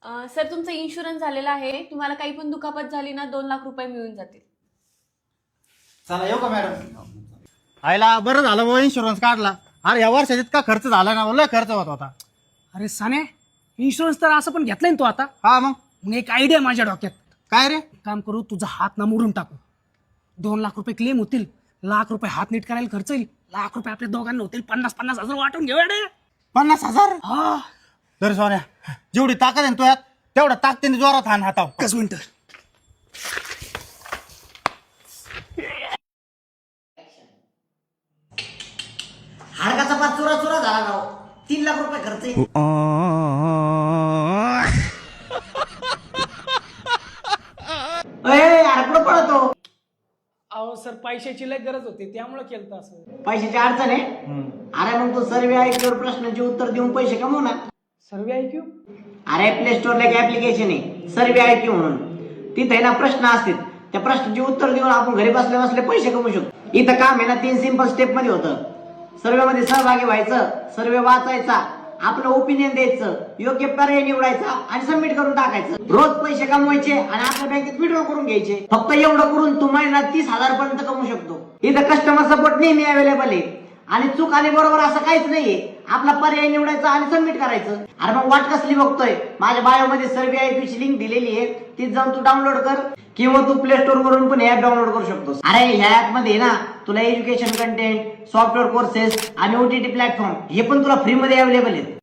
Sir तुमचा insurance झालेला आहे, तुम्हाला काही पण दुखापत झाली ना 2 लाख रुपये मिळून जातील. चला येऊ का मॅडम? आयला बरं झालं भाऊ इन्शुरन्स काढला. अरे या वर्षात इतका खर्च झाला ना, लय खर्च होत होता. अरे साने, इन्शुरन्स तर असं पण घेतलाय ना तू आता. हा मग एक आयडिया माझ्या डोक्यात. काय रे? काम करू, तुझा हात ना मोडून टाकू. 2 लाख रुपये क्लेम होतील, लाख रुपये हात नीट करायला खर्च येईल, लाख रुपये आपल्या दोघांना होतील, 50-50 हजार वाटून घेऊ. 50,000? हा तर सोन्या जेवढी ताकद आहे ना तुझ्यात तेवढा ताकदीने जोरात हाण हाताव. कस मिनिट. हाडकाचा पाच चुरा चुरा झाला राव. 3 लाख रुपये खर्च येईल. कुठं पळतो? अहो सर, पैशाची लय गरज होती त्यामुळे केलं असं. पैशाची अडचण आहे. अरे मग तू सर्वे ऐकल्यावर प्रश्नाची उत्तर देऊन पैसे कमव ना. सर्वे ऐक्यू? अरे प्ले स्टोरला एक ऍप्लिकेशन आहे सर्वे ऐक्यू म्हणून. तिथे आहे ना प्रश्न असतात, त्या प्रश्नाची उत्तर देऊन आपण घरी बसल्या बसल्या पैसे कमवू शकतो. इथं काम आहे ना 3 सिंपल स्टेप मध्ये होतं. सर्वे मध्ये सहभागी व्हायचं, सर्वे वाचायचा, आपलं ओपिनियन द्यायचं, योग्य पर्याय निवडायचा आणि सबमिट करून टाकायचं. रोज पैसे कमवायचे आणि आपल्या बँकेत विड्रॉ करून घ्यायचे. फक्त एवढं करून तू महिन्यात 30,000 पर्यंत कमवू शकतो. इथं कस्टमर सपोर्ट नेहमी अवेलेबल आहे आणि चूक आणि बरोबर असं काहीच नाहीये. आपला पर्याय निवडायचा आणि सबमिट करायचं. अरे मग वाट कसली बघतोय? माझ्या बायो मध्ये सर्वे ऐक्यू ची लिंक दिलेली आहे, ती जाऊन तू डाउनलोड कर किंवा तू प्ले स्टोर वरून पण ऍप डाउनलोड करू शकतोस. अरे ह्या ऍप मध्ये ना तुला एज्युकेशन कंटेंट, सॉफ्टवेअर कोर्सेस आणि OTT प्लॅटफॉर्म हे पण तुला फ्री मध्ये अवेलेबल आहेत.